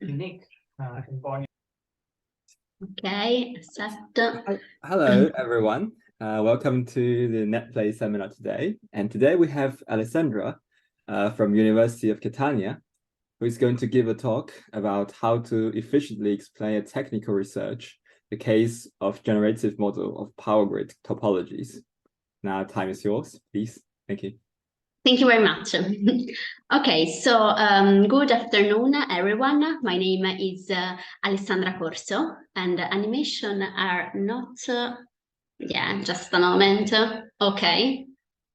Nick, in Okay, accept. Hello, everyone. Welcome to the NetPlay seminar today. And today we have Alessandra from University of Catania, who is going to give a talk about how to efficiently explain a technical research, the case of generative model of power grid topologies. Now, time is yours, please. Thank you. Thank you very much. Okay, so good afternoon, everyone. My name is Alessandra Corso, and animation are not... yeah, just a moment. Okay.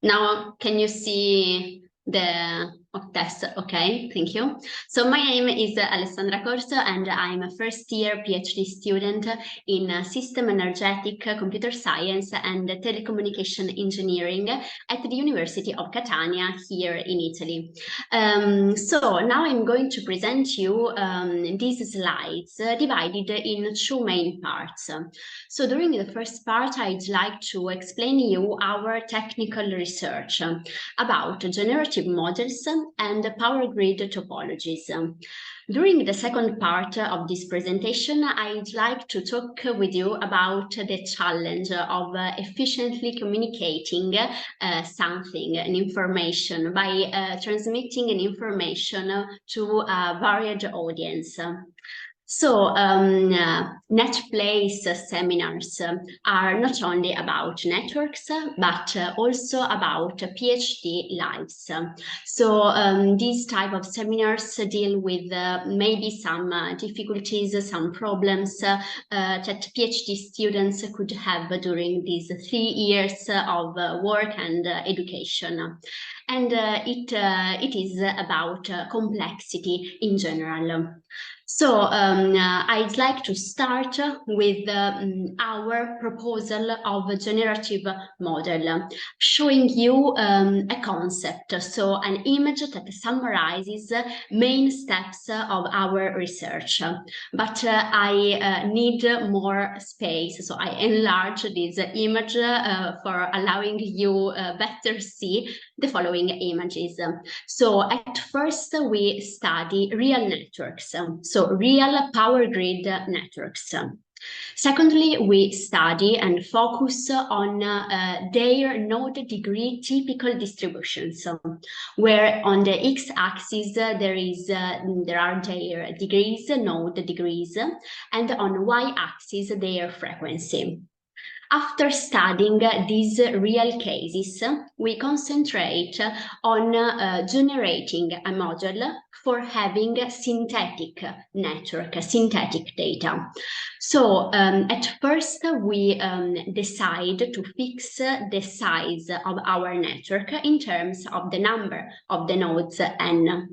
Now, can you see the test? Okay, thank you. So my name is Alessandra Corso, and I'm a first-year PhD student in System Energetic Computer Science and Telecommunication Engineering at the University of Catania here in Italy. So now I'm going to present you these slides divided in two main parts. So during the first part, I'd like to explain you our technical research about generative models and power grid topologies. During the second part of this presentation, I'd like to talk with you about the challenge of efficiently communicating something, an information, by transmitting an information to a varied audience. So NetPlay's seminars are not only about networks, but also about PhD lives. So these type of seminars deal with maybe some difficulties, some problems that PhD students could have during these 3 years of work and education. And it is about complexity in general. So I'd like to start with our proposal of a generative model, showing you a concept, so an image that summarizes main steps of our research. But I need more space, so I enlarge this image for allowing you better see the following images. So at first we study real networks, so real power grid networks. Secondly, we study and focus on their node degree typical distributions, where on the x-axis there are their degrees, node degrees, and on y-axis their frequency. After studying these real cases, we concentrate on generating a model for having synthetic network, synthetic data. So at first we decide to fix the size of our network in terms of the number of the nodes n.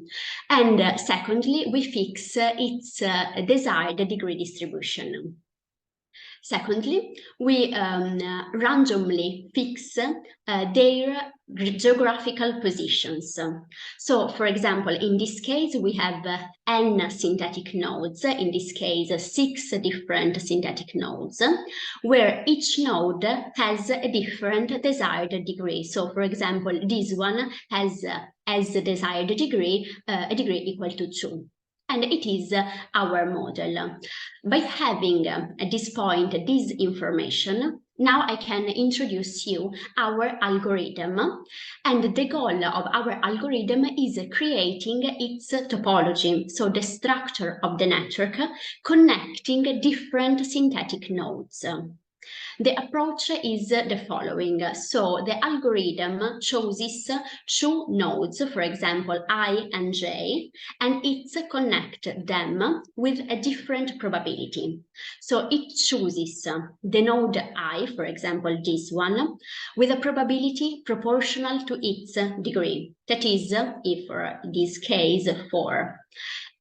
And secondly, we fix its desired degree distribution. Secondly, we randomly fix their geographical positions. So, for example, in this case, we have n synthetic nodes, in this case, 6 different synthetic nodes, where each node has a different desired degree. So, for example, this one has as the desired degree, a degree equal to 2. And it is our model. By having at this point this information, now I can introduce you our algorithm. And the goal of our algorithm is creating its topology, so the structure of the network connecting different synthetic nodes. The approach is the following. So the algorithm chooses 2 nodes, for example, I and J, and it connects them with a different probability. So it chooses the node I, for example, this one, with a probability proportional to its degree. That is, if for this case, 4.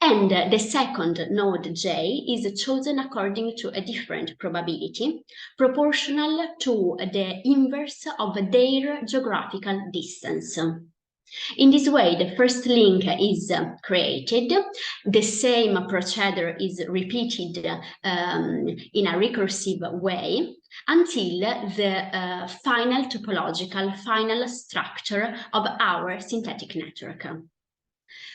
And the second node J is chosen according to a different probability, proportional to the inverse of their geographical distance. In this way, the first link is created, the same procedure is repeated in a recursive way until the final topological, final structure of our synthetic network.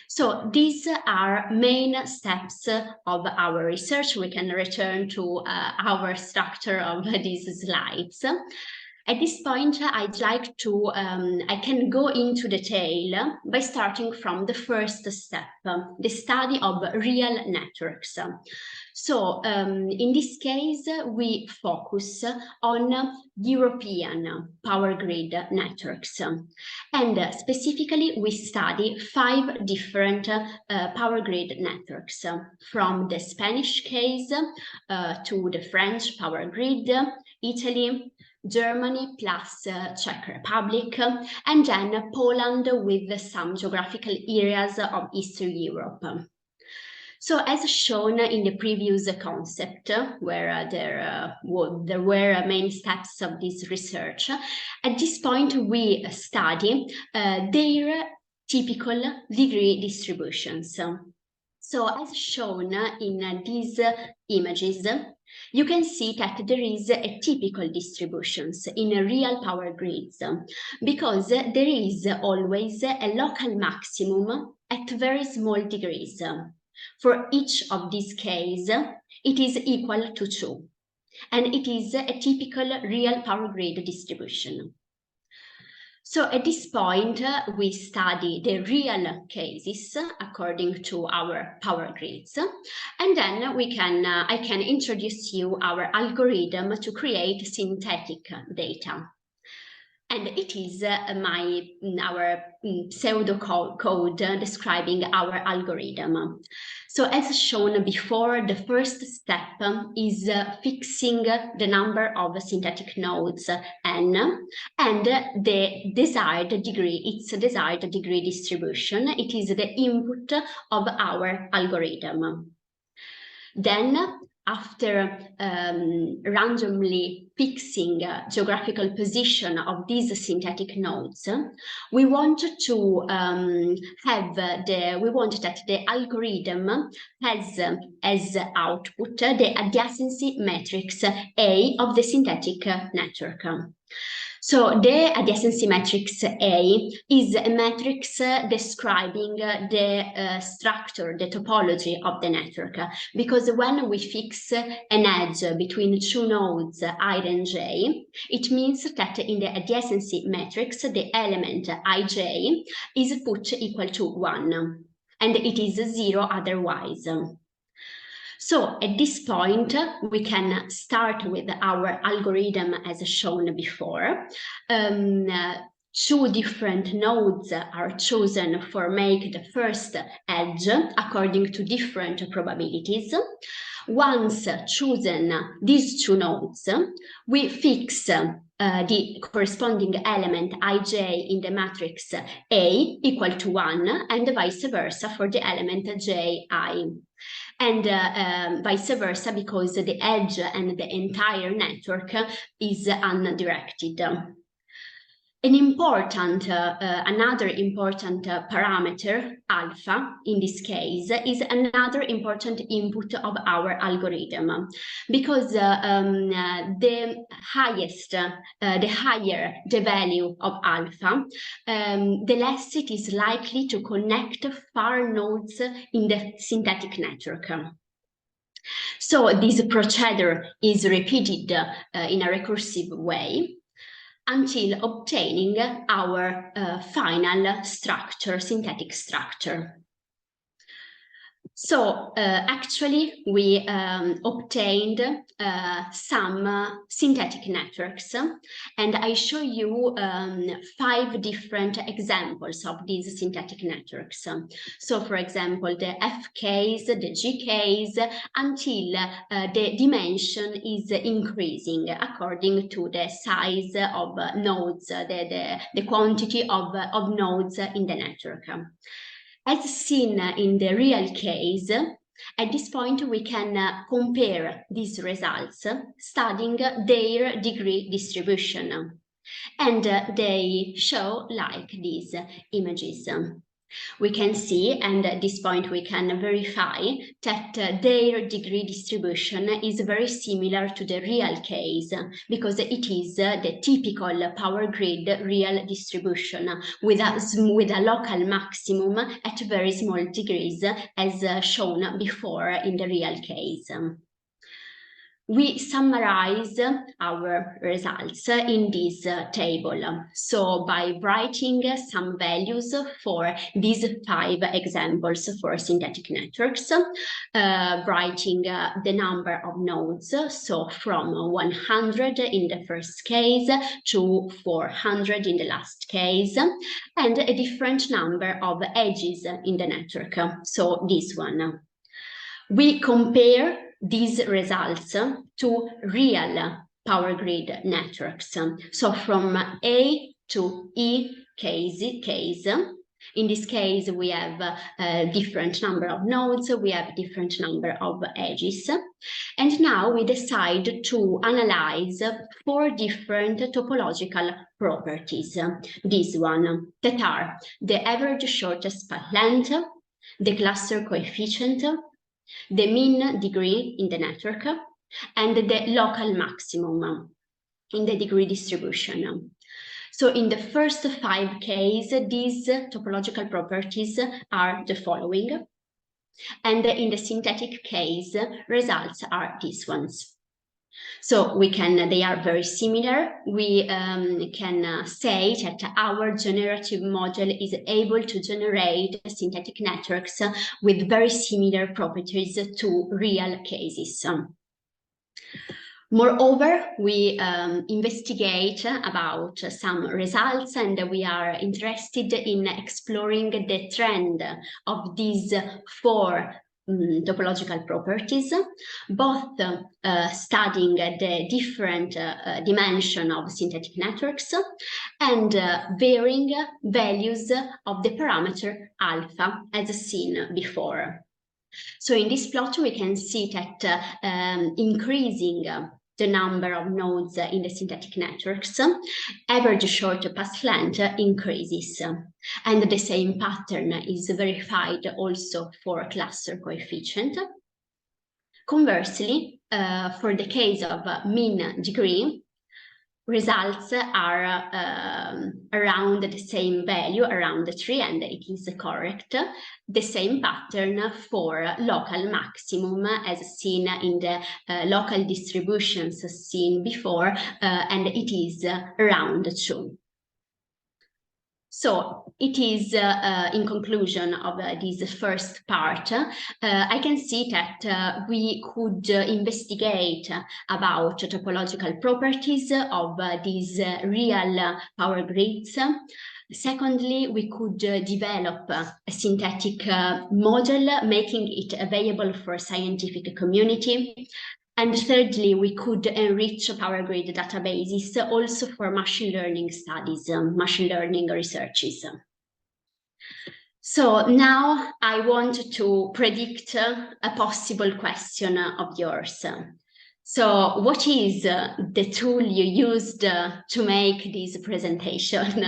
So these are main steps of our research. We can return to our structure of these slides. At this point, I'd like to, I can go into detail by starting from the first step, the study of real networks. So in this case, we focus on European power grid networks. And specifically, we study 5 different power grid networks, from the Spanish case to the French power grid, Italy, Germany plus Czech Republic, and then Poland with some geographical areas of Eastern Europe. So as shown in the previous concept, where there were main steps of this research, at this point we study their typical degree distributions. So as shown in these images, you can see that there is a typical distributions in real power grids, because there is always a local maximum at very small degrees. For each of these cases, it is equal to 2, and it is a typical real power grid distribution. So at this point, we study the real cases according to our power grids, and then I can introduce you our algorithm to create synthetic data. And it is our pseudocode describing our algorithm. So as shown before, the first step is fixing the number of synthetic nodes n and the desired degree, its desired degree distribution. It is the input of our algorithm. Then, after randomly fixing geographical position of these synthetic nodes, we want to that the algorithm has as output the adjacency matrix A of the synthetic network. So the adjacency matrix A is a matrix describing the structure, the topology of the network, because when we fix an edge between 2 nodes I and j, it means that in the adjacency matrix the element ij is put equal to 1, and it is 0 otherwise. So at this point, we can start with our algorithm as shown before. 2 different nodes are chosen for make the first edge according to different probabilities. Once chosen these 2 nodes, we fix the corresponding element ij in the matrix A equal to 1, and vice versa for the element ji. And vice versa, because the edge and the entire network is undirected. Another important parameter, alpha, in this case, is another important input of our algorithm, because the higher the value of alpha, the less it is likely to connect far nodes in the synthetic network. So this procedure is repeated in a recursive way until obtaining our final structure, synthetic structure. So actually we obtained some synthetic networks, and I show you 5 different examples of these synthetic networks. So for example, the F case, the G case, until the dimension is increasing according to the size of nodes, the quantity of nodes in the network. As seen in the real case, at this point we can compare these results studying their degree distribution. And they show like these images. we can see, and at this point we can verify, that their degree distribution is very similar to the real case, because it is the typical power grid real distribution with a local maximum at very small degrees, as shown before in the real case. We summarize our results in this table. So by writing some values for these 5 examples for synthetic networks, writing the number of nodes, so from 100 in the first case to 400 in the last case, and a different number of edges in the network, so this one. We compare these results to real power grid networks. So from A to E case. In this case, we have a different number of nodes, we have a different number of edges. And now we decide to analyze 4 different topological properties. This one, that are the average shortest path length, the cluster coefficient, the mean degree in the network, and the local maximum in the degree distribution. So in the first 5 cases, these topological properties are the following. And in the synthetic case, results are these ones. So they are very similar. We can say that our generative model is able to generate synthetic networks with very similar properties to real cases. Moreover, we investigate about some results, and we are interested in exploring the trend of these 4 topological properties, both studying the different dimension of synthetic networks and varying values of the parameter alpha, as seen before. So in this plot, we can see that increasing the number of nodes in the synthetic networks, average short path length increases. And the same pattern is verified also for cluster coefficient. Conversely, for the case of mean degree, results are around the same value, around 3, and it is correct. The same pattern for local maximum as seen in the local distributions seen before, and it is around 2. So it is, in conclusion of this first part, I can see that we could investigate about topological properties of these real power grids. Secondly, we could develop a synthetic model, making it available for scientific community. And thirdly, we could enrich power grid databases also for machine learning studies, machine learning researches. So now I want to predict a possible question of yours. So what is the tool you used to make this presentation?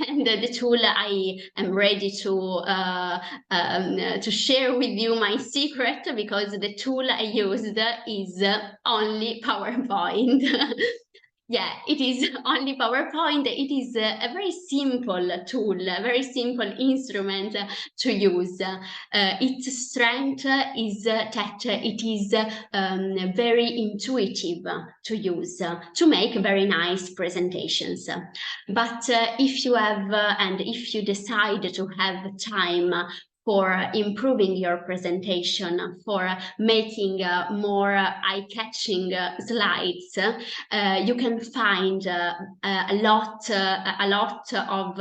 And the tool I am ready to share with you my secret, because the tool I used is only PowerPoint. Yeah, it is only PowerPoint. It is a very simple tool, a very simple instrument to use. Its strength is that it is very intuitive to use, to make very nice presentations. But if you have, and if you decide to have time for improving your presentation, for making more eye-catching slides, you can find a lot of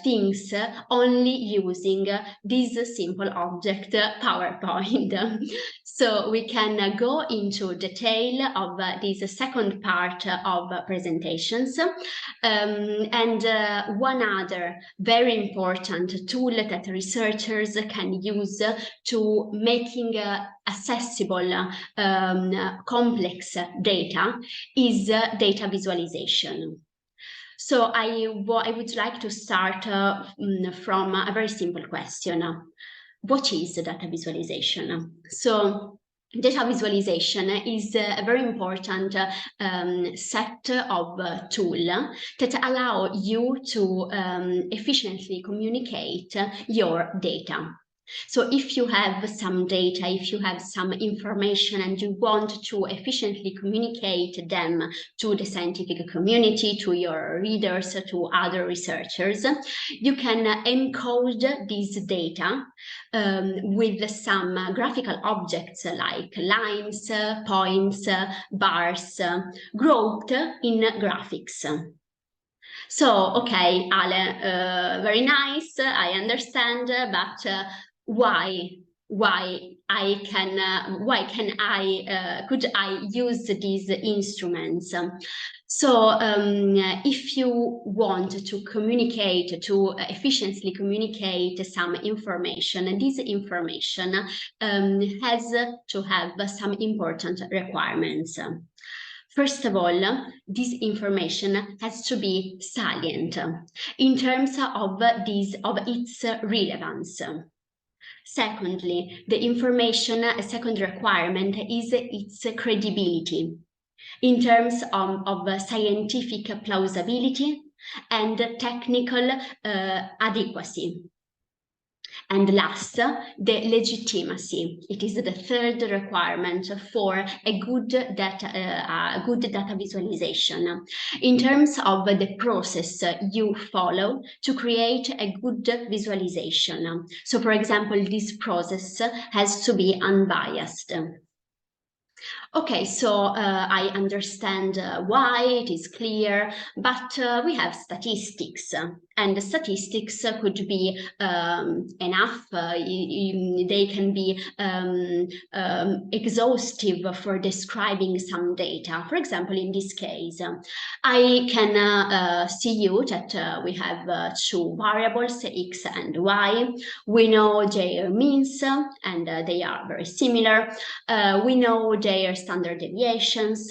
things only using this simple object, PowerPoint. So we can go into detail of this second part of presentations. And one other very important tool that researchers can use to making accessible complex data is data visualization. So I would like to start from a very simple question. What is data visualization? So data visualization is a very important set of tools that allow you to efficiently communicate your data. So if you have some data, if you have some information and you want to efficiently communicate them to the scientific community, to your readers, to other researchers, you can encode this data with some graphical objects like lines, points, bars, grouped in graphics. So, okay, Ale, very nice, I understand, but why could I use these instruments? So if you want to communicate, to efficiently communicate some information, this information has to have some important requirements. First of all, this information has to be salient in terms of its relevance. Secondly, the information, a second requirement is its credibility in terms of scientific plausibility and technical adequacy. And last, the legitimacy. It is the third requirement for a good data visualization in terms of the process you follow to create a good visualization. So, for example, this process has to be unbiased. Okay, so I understand why, it is clear, but we have statistics, and the statistics could be enough. They can be exhaustive for describing some data. For example, in this case, I can see you that we have two variables, x and y. We know their means, and they are very similar. We know their standard deviations,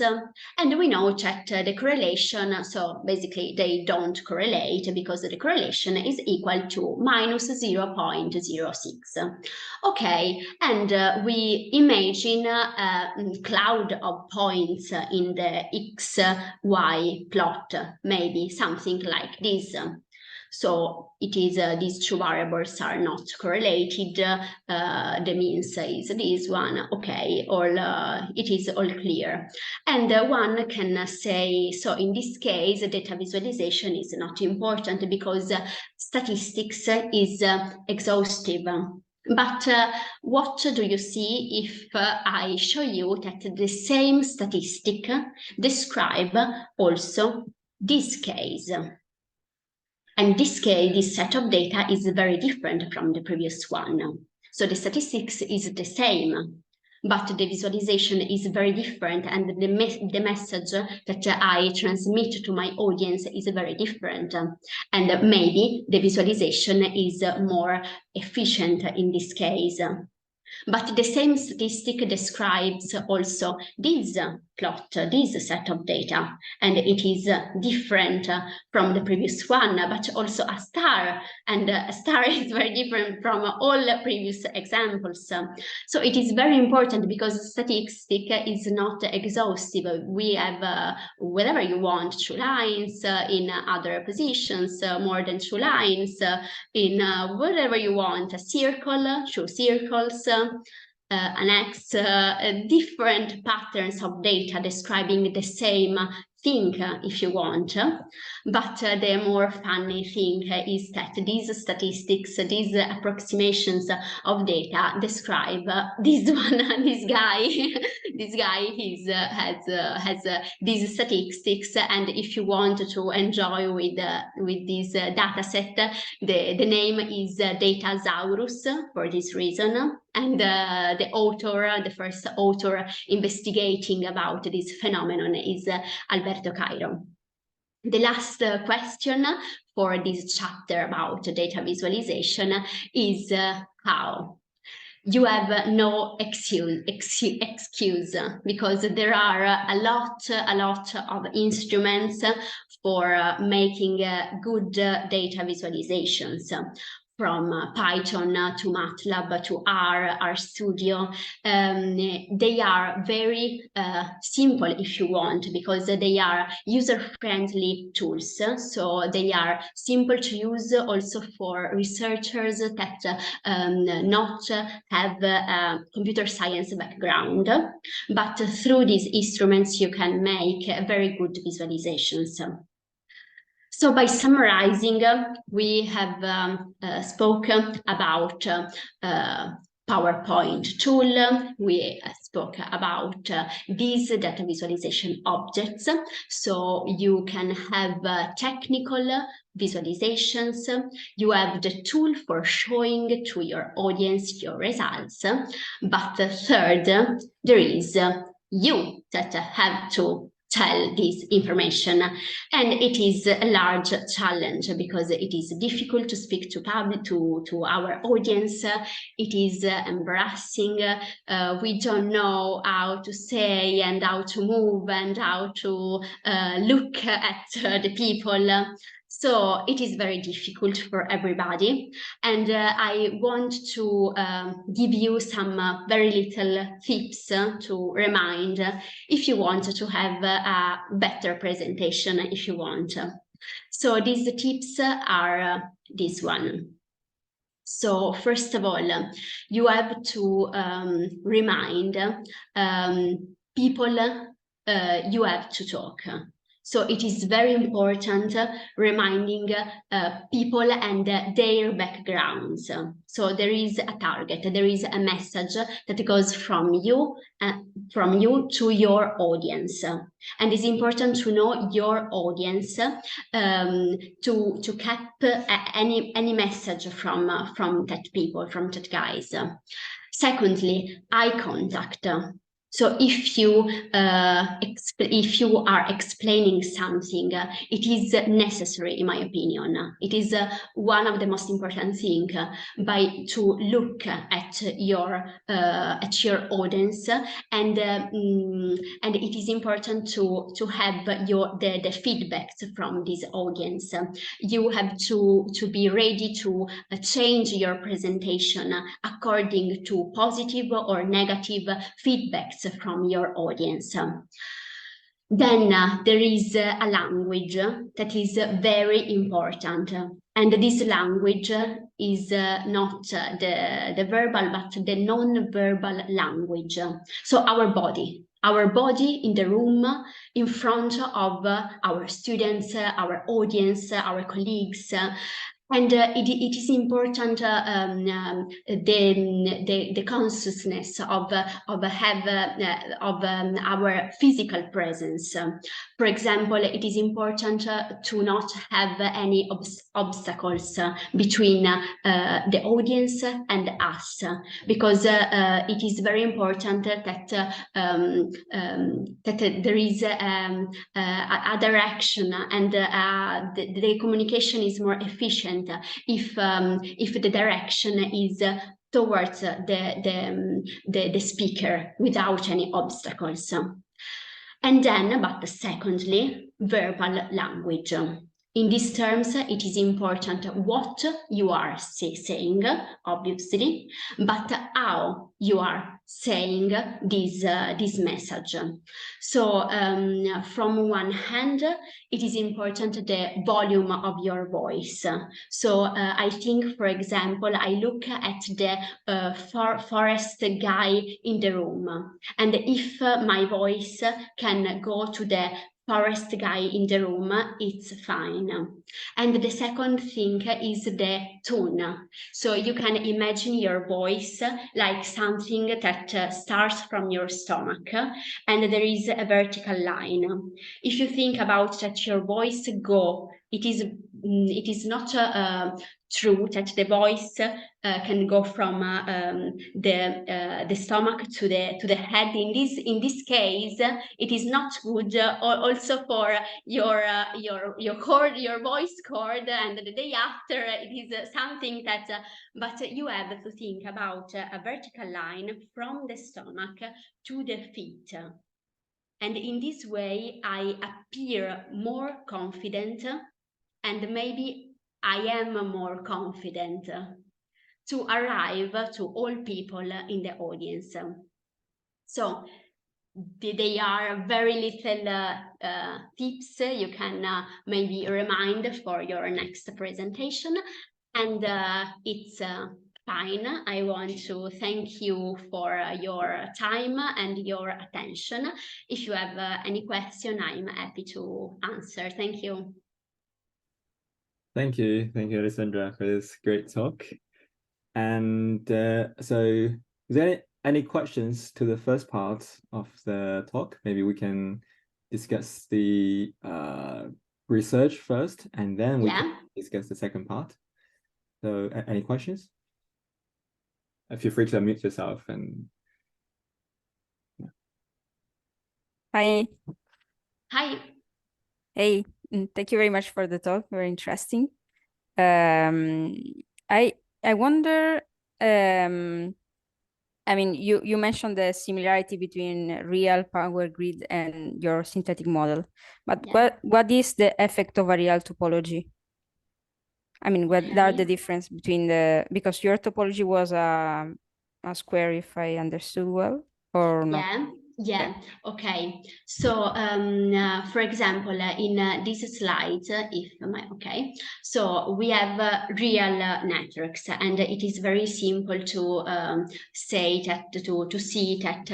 and we know that the correlation, so basically they don't correlate because the correlation is equal to minus 0.06. Okay, and we imagine a cloud of points in the x, y plot, maybe something like this. So it is these two variables are not correlated. The means is this one, okay, it is all clear. And one can say, so in this case, data visualization is not important because statistics is exhaustive. But what do you see if I show you that the same statistic describe also this case? And this case, this set of data is very different from the previous one. So the statistics is the same, but the visualization is very different, and the message that I transmit to my audience is very different. And maybe the visualization is more efficient in this case. But the same statistic describes also this plot, this set of data, and it is different from the previous one, but also a star, and a star is very different from all previous examples. So it is very important because statistic is not exhaustive. We have whatever you want, 2 lines in other positions, more than 2 lines in whatever you want, a circle, 2 circles, an X, different patterns of data describing the same thing if you want. But the more funny thing is that these statistics, these approximations of data describe this one, this guy has these statistics, and if you want to enjoy with this data set, the name is Datasaurus for this reason. And the first author investigating about this phenomenon is Alberto Cairo. The last question for this chapter about data visualization is how. You have no excuse because there are a lot of instruments for making good data visualizations. From Python to MATLAB to R Studio. They are very simple if you want, because they are user-friendly tools. So they are simple to use also for researchers that not have a computer science background. But through these instruments, you can make very good visualizations. So by summarizing, we have spoken about PowerPoint tool. We spoke about these data visualization objects. So you can have technical visualizations. You have the tool for showing to your audience your results. But third, there is you that have to tell this information, and it is a large challenge because it is difficult to speak to our audience. It is embarrassing. We don't know how to say and how to move and how to look at the people. So it is very difficult for everybody. And I want to give you some very little tips to remind if you want to have a better presentation, if you want. So these tips are this one. So first of all, you have to remind people you have to talk. So it is very important reminding people and their backgrounds. So there is a target, there is a message that goes from you to your audience. And it's important to know your audience to cap any message from that people, from that guys. Secondly, eye contact. So if you are explaining something, it is necessary, in my opinion. It is one of the most important things to look at your audience, and it is important to have the feedbacks from this audience. You have to be ready to change your presentation according to positive or negative feedbacks from your audience. Then there is a language that is very important, and this language is not the verbal but the non-verbal language. So our body in the room, in front of our students, our audience, our colleagues. And it is important the consciousness of our physical presence. For example, it is important to not have any obstacles between the audience and us, because it is very important that there is a direction, and the communication is more efficient if the direction is towards the speaker without any obstacles. And then, but secondly, verbal language. In these terms, it is important what you are saying, obviously, but how you are saying this message. So from one hand, it is important the volume of your voice. So I think, for example, I look at the forest guy in the room, and if my voice can go to the forest guy in the room, it's fine. And the second thing is the tone. So you can imagine your voice like something that starts from your stomach, and there is a vertical line. If you think about that your voice it is not true that the voice can go from the stomach to the head. In this case, it is not good. Also for your voice cord, and the day after it is something that. But you have to think about a vertical line from the stomach to the feet. And in this way, I appear more confident, and maybe I am more confident to arrive to all people in the audience. So they are very little tips you can maybe remind for your next presentation. And it's fine. I want to thank you for your time and your attention. If you have any question, I'm happy to answer. Thank you. Thank you, Alessandra, for this great talk. And so, is there any questions to the first part of the talk? Maybe we can discuss the research first, and then we can discuss the second part. So, any questions? Feel free to unmute yourself and. Hi. Hi. Hey, thank you very much for the talk. Very interesting. I wonder, I mean, you mentioned the similarity between real power grid and your synthetic model, but what is the effect of a real topology? I mean, what are the difference between because your topology was a square, if I understood well, or not? Yeah. Okay. So, for example, in this slide, so we have real networks, and it is very simple to say that to see that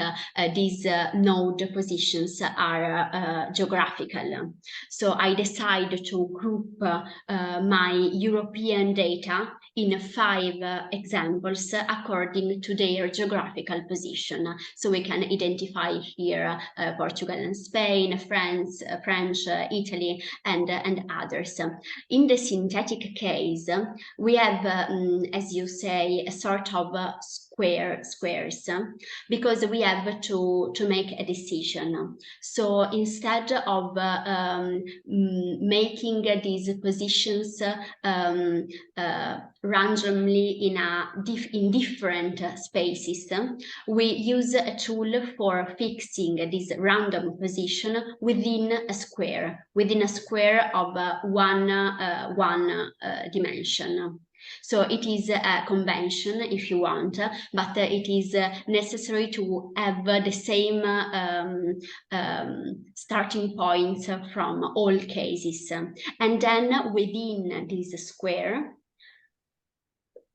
these node positions are geographical. So I decide to group my European data in 5 examples according to their geographical position. So we can identify here Portugal and Spain, France, French, Italy, and others. In the synthetic case, we have, as you say, a sort of squares, because we have to make a decision. So instead of making these positions randomly in different spaces, we use a tool for fixing this random position within a square of one dimension. So it is a convention, if you want, but it is necessary to have the same starting points from all cases. And then within this square,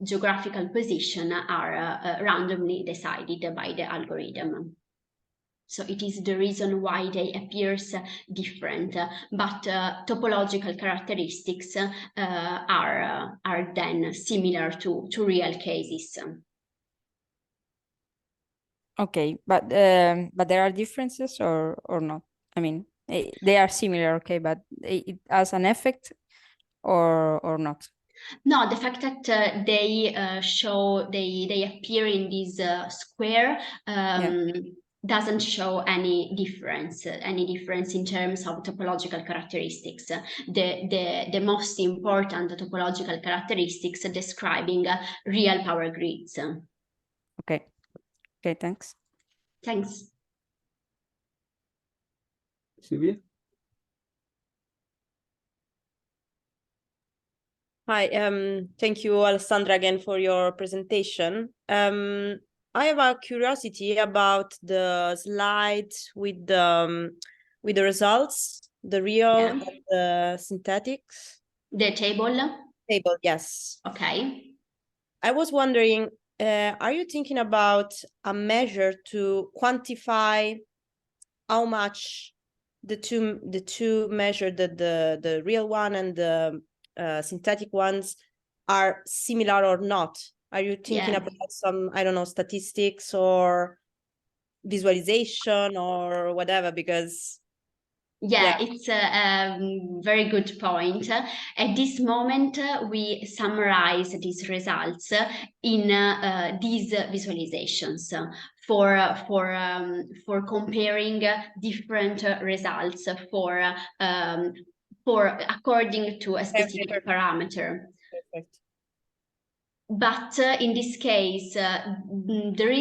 geographical position are randomly decided by the algorithm. So it is the reason why they appear different, but topological characteristics are then similar to real cases. Okay, but there are differences or not? I mean, they are similar, okay, but it has an effect or not? No, the fact that they appear in this square doesn't show any difference in terms of topological characteristics. The most important topological characteristics describing real power grids. Okay. Okay, thanks. Thanks. Sylvia? Hi, thank you, Alessandra, again for your presentation. I have a curiosity about the slide with the results, the real and the synthetics. The table? Table, yes. Okay. I was wondering, are you thinking about a measure to quantify how much the two measure the real one and the synthetic ones are similar or not? Are you thinking about some, I don't know, statistics or visualization or whatever? Because it's a very good point. At this moment, we summarize these results in these visualizations for comparing different results for according to a specific parameter. Perfect. but in this case, there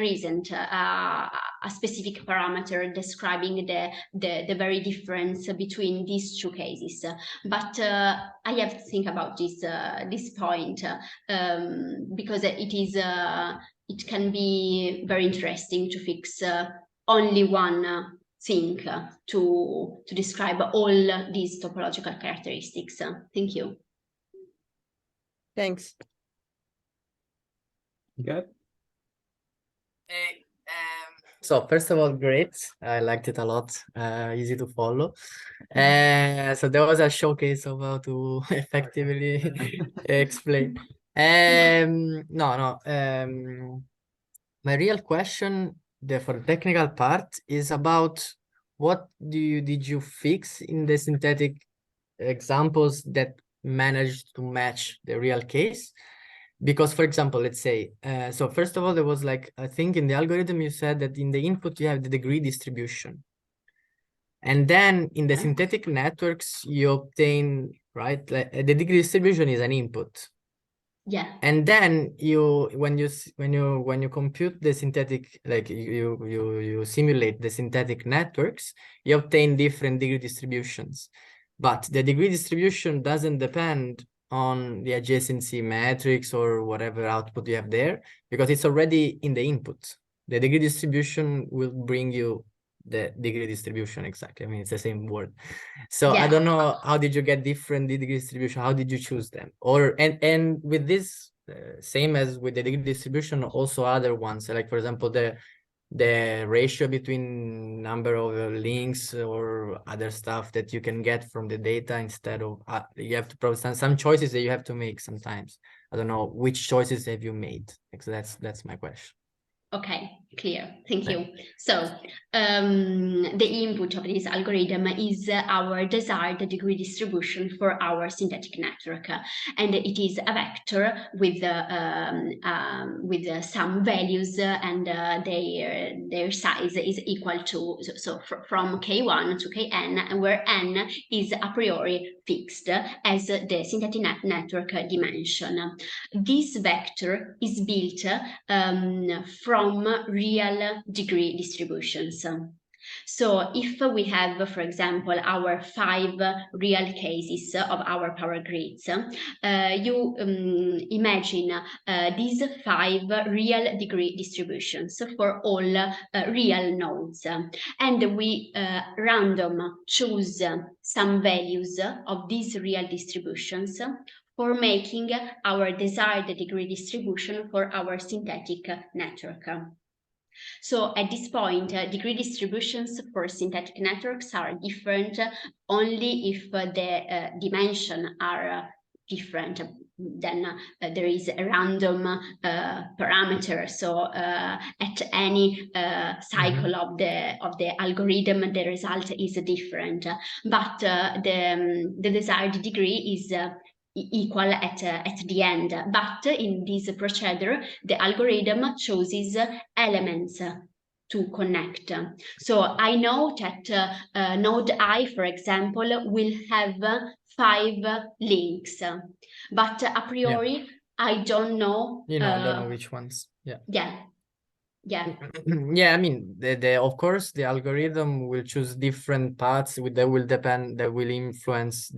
isn't a specific parameter describing the very difference between these two cases. But I have to think about this point because it can be very interesting to fix only one thing to describe all these topological characteristics. Thank you. Thanks. Good. So first of all, great. I liked it a lot. Easy to follow. So there was a showcase of how to effectively explain. My real question for the technical part is about what did you fix in the synthetic examples that managed to match the real case? Because, for example, let's say, so first of all, there was like, I think in the algorithm, you said that in the input, you have the degree distribution. And then in the synthetic networks, you obtain, right, like, the degree distribution is an input. Yeah. And then when you compute the synthetic, like you simulate the synthetic networks, you obtain different degree distributions. But the degree distribution doesn't depend on the adjacency matrix or whatever output you have there, because it's already in the input. The degree distribution will bring you the degree distribution exactly. I mean, it's the same word. So Yeah. I don't know, how did you get different degree distribution? How did you choose them? Or and with this, same as with the degree distribution, also other ones, like for example, the ratio between number of links or other stuff that you can get from the data instead of you have to process some choices that you have to make sometimes. I don't know, which choices have you made? So that's my question. Okay, clear. Thank you. So the input of this algorithm is our desired degree distribution for our synthetic network, and it is a vector with some values, and their size is equal to from k1 to kn, where n is a priori fixed as the synthetic network dimension. This vector is built from real degree distributions. So if we have, for example, our 5 real cases of our power grids, you imagine these 5 real degree distributions for all real nodes. And we random choose some values of these real distributions for making our desired degree distribution for our synthetic network. So at this point, degree distributions for synthetic networks are different only if the dimensions are different. Then there is a random parameter. So at any cycle of the algorithm, the result is different. But the desired degree is equal at the end. But in this procedure, the algorithm chooses elements to connect. So I know that node I, for example, will have 5 links, but a priori, I don't know. I don't know which ones. Yeah. Yeah. I mean, of course, the algorithm will choose different paths that will influence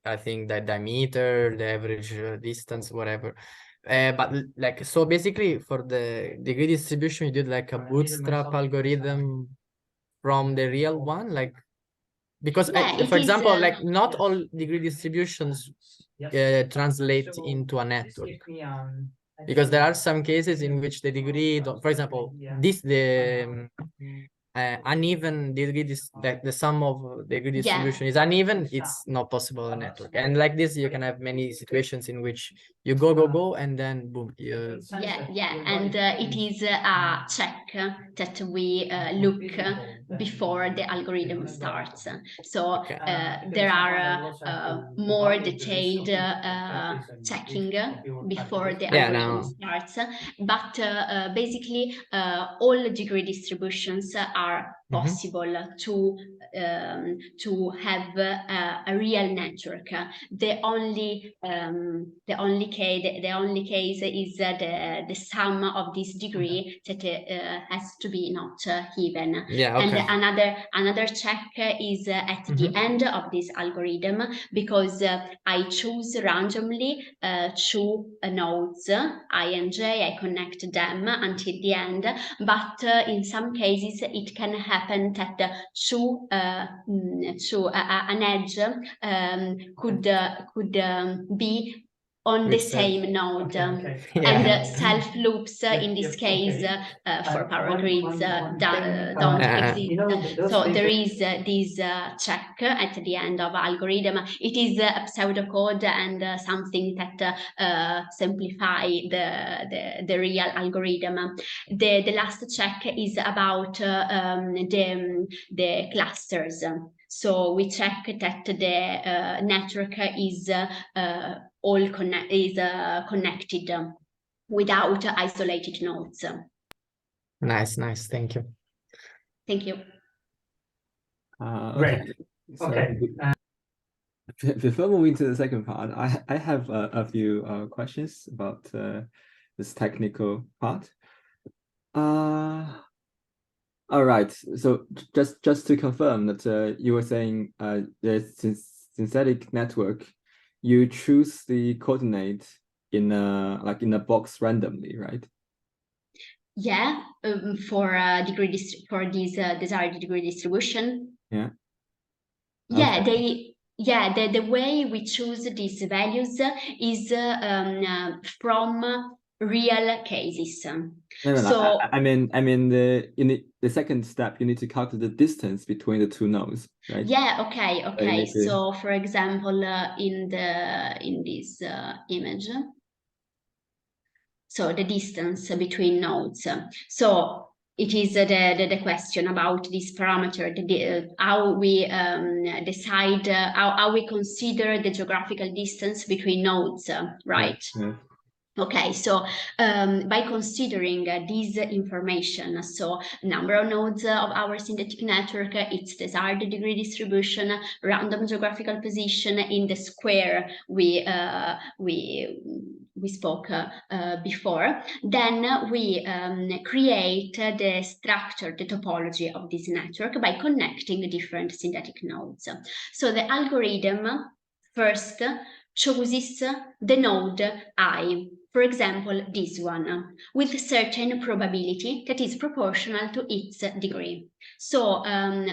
I think the diameter, the average distance, whatever. But like, so basically for the degree distribution, you did like a bootstrap algorithm from the real one, like, because for example, like not all degree distributions translate into a network. Because there are some cases in which the degree, for example, uneven degree, the sum of degree distribution is uneven, it's not possible in a network. And like this, you can have many situations in which you go, and then boom. And it is a check that we look before the algorithm starts. So there are more detailed checking before the algorithm starts. But basically, all degree distributions are possible to have a real network. The only case is the sum of this degree that has to be not even. Yeah, okay. And another check is at the end of this algorithm, because I choose randomly two nodes, I and j. I connect them until the end, but in some cases it can happen that an edge could be on the same node, Okay. and self loops in this case for power grids don't exist. So there is this check at the end of algorithm. It is a pseudocode and something that simplify the real algorithm. The last check is about the clusters. So we check that the network is connected without isolated nodes. Nice, thank you. Thank you. Okay. So Okay. before moving to the second part, I have a few questions about this technical part. All right. So just to confirm that you were saying the synthetic network, you choose the coordinate in a box randomly, right? Yeah, for this desired degree distribution. Yeah. Yeah, Okay. the way we choose these values is from real cases. No. So I mean in the second step, you need to calculate the distance between the two nodes, right? yeah, okay. need to- So for example, in this image, so the distance between nodes. So it is the question about this parameter, how we decide, how we consider the geographical distance between nodes, right? Yeah. Okay, so by considering this information, so number of nodes of our synthetic network, its desired degree distribution, random geographical position in the square we spoke before, then we create the structure, the topology of this network by connecting different synthetic nodes. So the algorithm first chooses the node I, for example, this one, with a certain probability that is proportional to its degree. So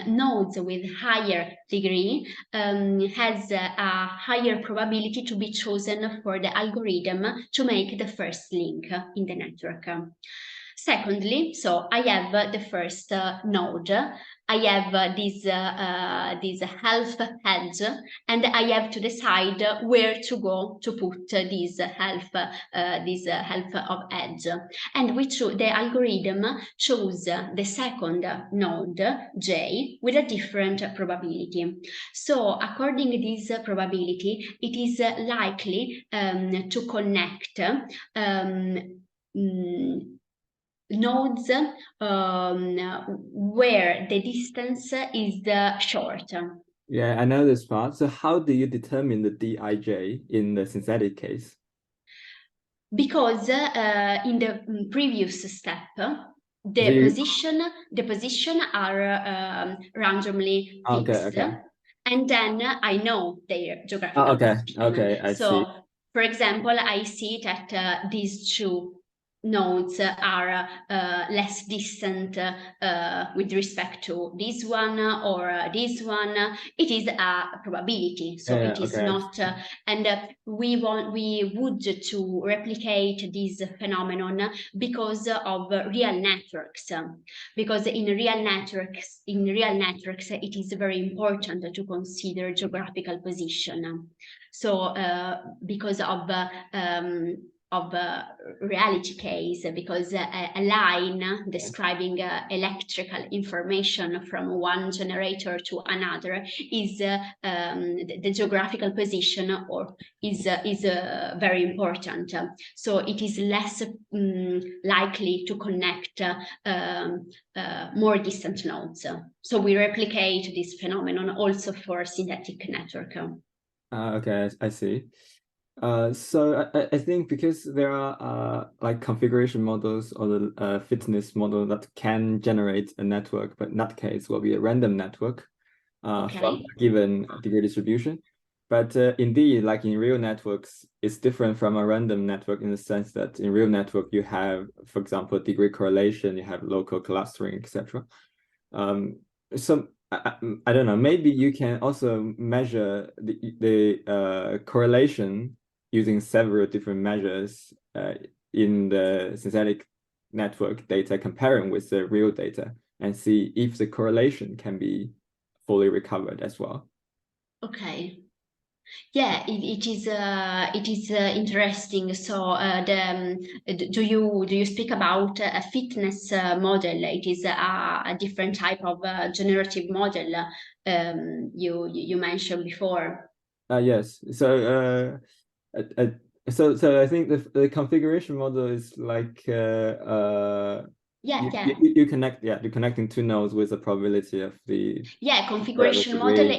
nodes with higher degree has a higher probability to be chosen for the algorithm to make the first link in the network. Secondly, so I have the first node. I have this half edge, and I have to decide where to go to put this half of edge. And the algorithm chose the second node j with a different probability. So according to this probability, it is likely to connect nodes where the distance is short. Yeah, I know this part. So how do you determine the Dij in the synthetic case? Because in the previous step, the position are randomly fixed. Okay. And then I know their geographical position. Okay, I see. For example, I see that these two nodes are less distant with respect to this one or this one. It is a probability, so it is not, and we would to replicate this phenomenon because of real networks. Because in real networks, it is very important to consider geographical position. So because of reality case, because a line describing electrical information from one generator to another is the geographical position or is very important. So it is less likely to connect more distant nodes. So we replicate this phenomenon also for synthetic network. Okay, I see. So I think because there are like configuration models or the fitness model that can generate a network, but in that case will be a random network from a given degree distribution. But indeed, like in real networks, it's different from a random network in the sense that in real network you have, for example, degree correlation, you have local clustering, etc. So I don't know, maybe you can also measure the correlation using several different measures in the synthetic network data, comparing with the real data, and see if the correlation can be fully recovered as well. Okay. Yeah, it is interesting. So do you speak about a fitness model? It is a different type of generative model you mentioned before. Yes. So so I think the configuration model is like you connect you're connecting two nodes with the probability of the configuration model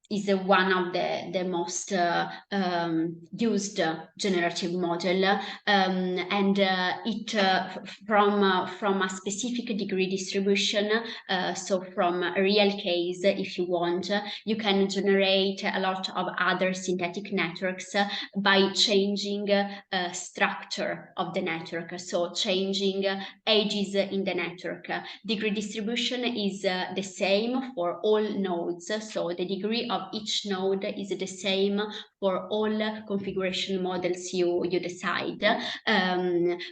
is one of the most used generative model, and it from a specific degree distribution. So from a real case, if you want, you can generate a lot of other synthetic networks by changing structure of the network. So changing edges in the network. Degree distribution is the same for all nodes. So the degree of each node is the same for all configuration models you decide.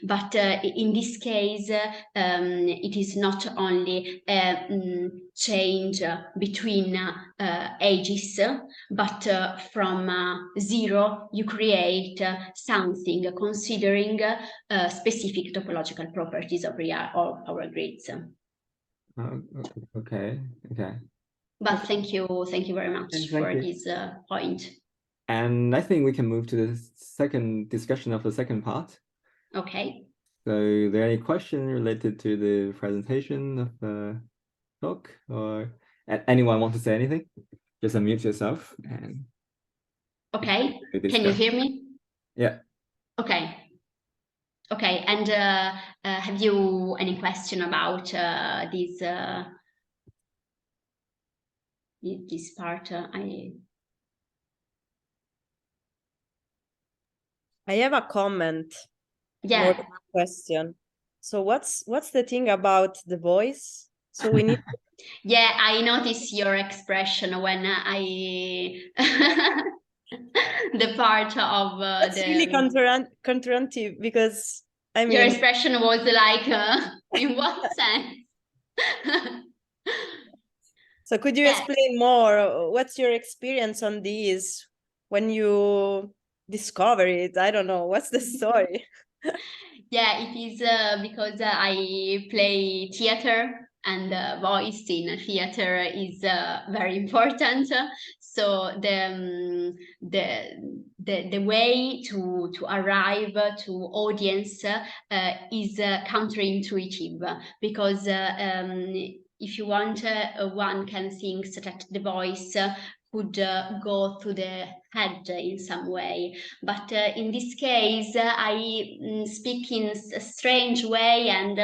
But in this case, it is not only a change between edges, but from zero you create something considering specific topological properties of our grids. Okay. But thank you very much for this point. And I think we can move to the second discussion of the second part. Okay. So are there any questions related to the presentation of the talk, or anyone want to say anything? Just unmute yourself. And okay, can you hear me? Yeah. Okay, and have you any question about this part? I have a comment. Yeah. More than a question. So what's the thing about the voice? So we need. Yeah, I noticed your expression when I the part of That's really counterintuitive, because I mean your expression was like in what sense? So could you explain more? What's your experience on these when you discover it? I don't know. What's the story? Yeah, it is because I play theater, and voice in theater is very important. So the way to arrive to audience is counterintuitive, because if you want, one can think that the voice could go to the head in some way, but in this case I speak in a strange way, and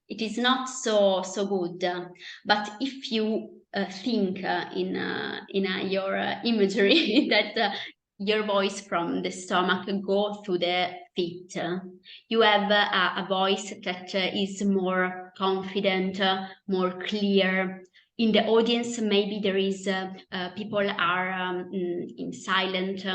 it is not so good. But if you think in your imagery that your voice from the stomach go to the feet, you have a voice that is more confident, more clear. In the audience, maybe there is people are in silent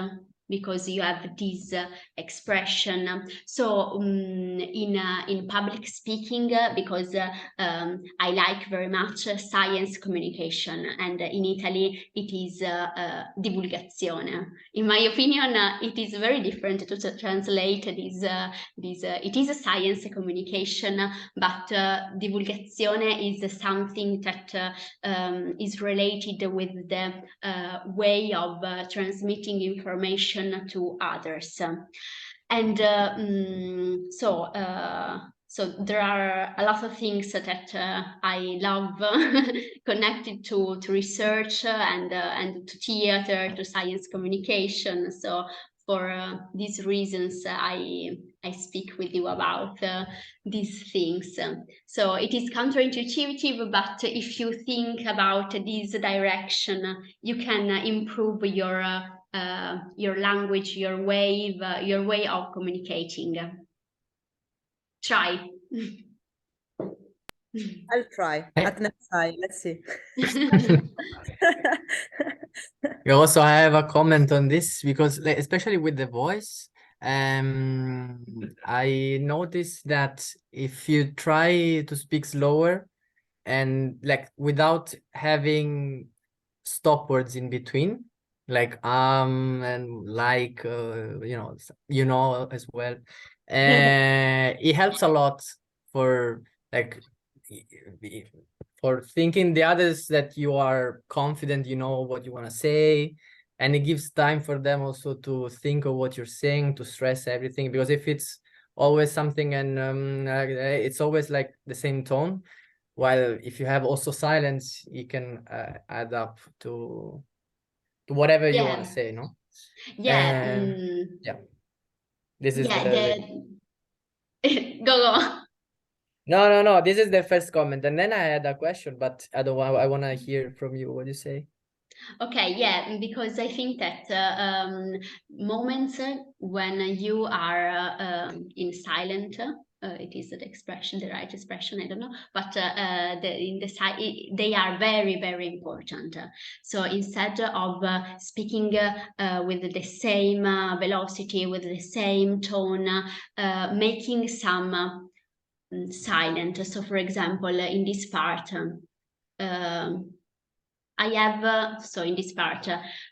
because you have this expression. So in public speaking, because I like very much science communication, and in Italy it is divulgazione. In my opinion, it is very different to translate this. It is a science communication, but divulgazione is something that is related with the way of transmitting information to others. And so there are a lot of things that I love connected to research and to theater, to science communication. So for these reasons, I speak with you about these things. So it is counterintuitive, but if you think about this direction, you can improve your language, your way of communicating. Try. I'll try at next time. Let's see. Also, I have a comment on this because, like, especially with the voice, I noticed that if you try to speak slower and like without having stop words in between, like and like you know as well, it helps a lot for like for thinking the others that you are confident, you know what you want to say, and it gives time for them also to think of what you're saying, to stress everything, because if it's always something and it's always like the same tone, while if you have also silence, you can add up to whatever you want to say, no? Yeah. Yeah. This is Go. No. This is the first comment, and then I had a question, but I don't want. I want to hear from you. What do you say? Okay, yeah, because I think that moments when you are in silent, it is the expression, the right expression, I don't know, but they are very, very important. So instead of speaking with the same velocity, with the same tone, making some silent. So for example, in this part, I have, so in this part,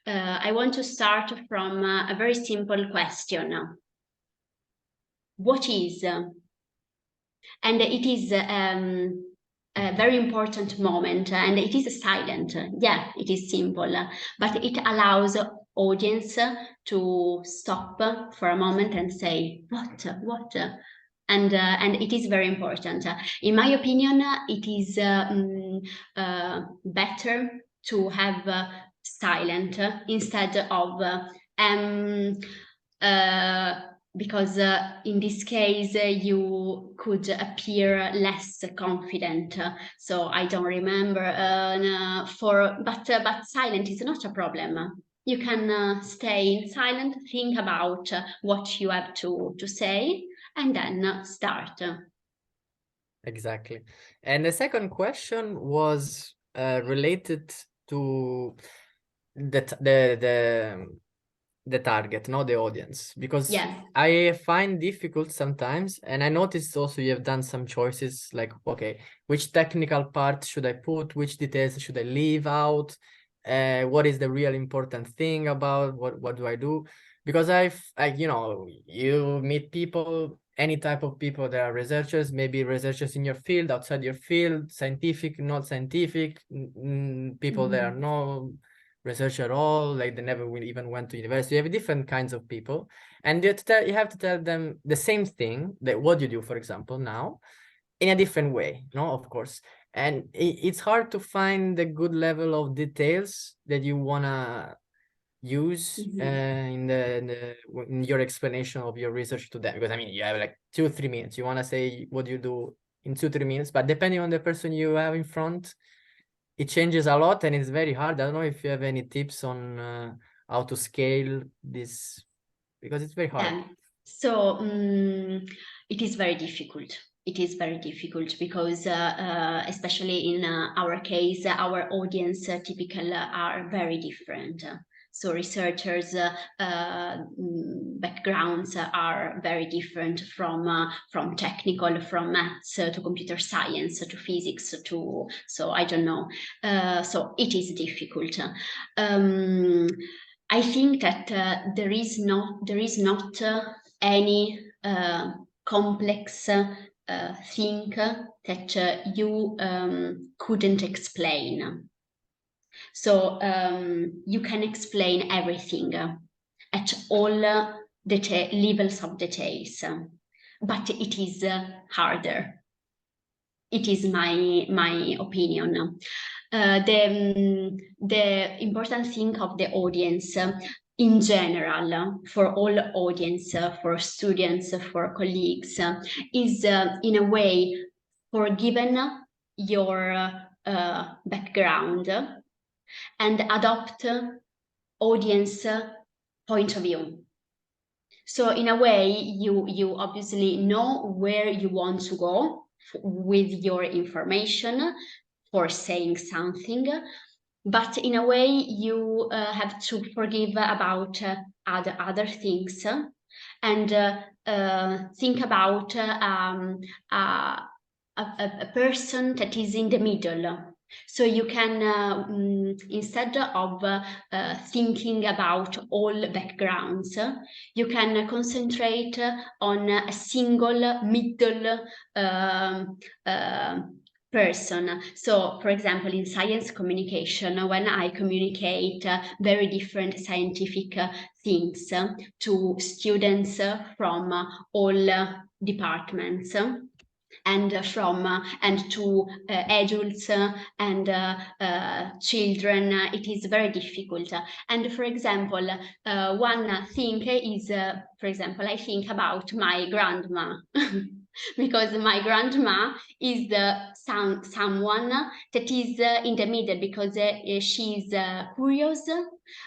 I want to start from a very simple question. What is? And it is a very important moment, and it is silent. Yeah, it is simple, but it allows audience to stop for a moment and say, what? And it is very important. In my opinion, it is better to have silent instead of because in this case you could appear less confident. So I don't remember but silent is not a problem. You can stay in silent, think about what you have to say, and then start. Exactly. And the second question was related to the target, not the audience, because Yes. I find difficult sometimes, and I noticed also you have done some choices like, okay, which technical part should I put, which details should I leave out, what is the real important thing about what do I do? Because you meet people, any type of people. There are researchers, maybe researchers in your field, outside your field, scientific, not scientific, people that are no research at all, like they never even went to university. You have different kinds of people, and you have to tell them the same thing, that what you do, for example, now in a different way, no, of course. And it's hard to find the good level of details that you wanna use in your explanation of your research to them, because I mean you have like 2-3 minutes, you want to say what you do in 2-3 minutes, but depending on the person you have in front, it changes a lot and it's very hard. I don't know if you have any tips on how to scale this, because it's very hard. So it is very difficult. It is very difficult because especially in our case, our audience typically are very different. So researchers' backgrounds are very different from technical, from maths to computer science to physics to, so I don't know. So it is difficult. I think that there is not any complex thing that you couldn't explain. So you can explain everything at all levels of details, but it is harder. It is my opinion. The important thing of the audience in general, for all audience, for students, for colleagues, is in a way forgiven your background and adopt audience point of view. So in a way, you obviously know where you want to go with your information for saying something, but in a way you have to forgive about other things and think about a person that is in the middle. So you can, instead of thinking about all backgrounds, you can concentrate on a single middle person. So, for example, in science communication, when I communicate very different scientific things to students from all departments, and to adults and children, it is very difficult. And for example, one thing is, for example, I think about my grandma. Because my grandma is someone that is in the middle, because she's curious,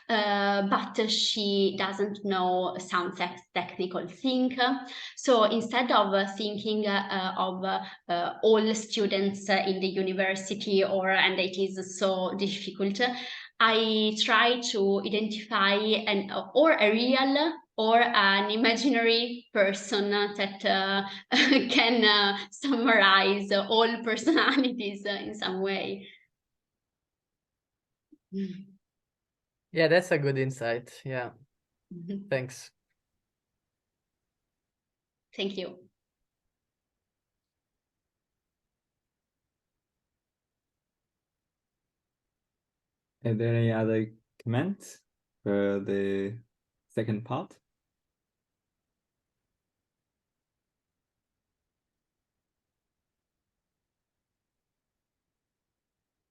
but she doesn't know some technical thing. So instead of thinking of all students in the university, and it is so difficult, I try to identify or a real or an imaginary person that can summarize all personalities in some way. Yeah, that's a good insight. Yeah, thanks. Thank you. Are there any other comments for the second part?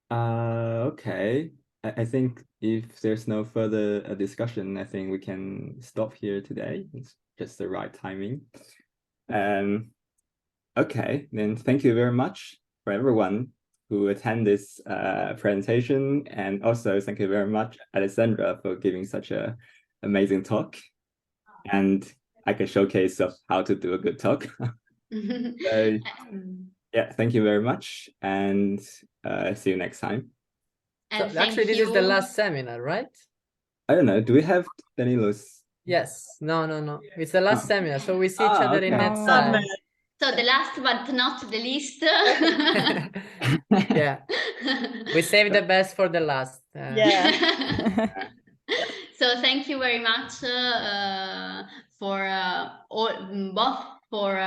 Okay. I think if there's no further discussion, I think we can stop here today. It's just the right timing. Okay, then thank you very much for everyone who attend this presentation, and also thank you very much, Alessandra, for giving such a amazing talk and like a showcase of how to do a good talk. So, yeah, thank you very much, and see you next time. And So actually, this is the last seminar, right? I don't know. Do we have Danilo's? Yes. No. It's the last seminar, so we see each other in okay. next time. So the last but not the least. Yeah. We saved the best for the last. Yeah. So thank you very much for both for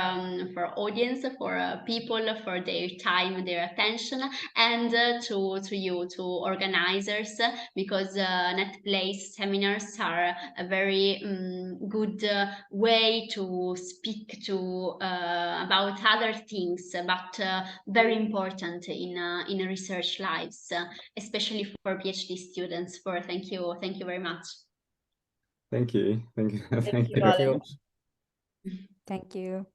audience, for people, for their time, their attention, and to you, to organizers, because NetPlace seminars are a very good way to speak to about other things, but very important in research lives, especially for PhD students. Thank you very much. Thank you. Thank you. Thank you. Thank you.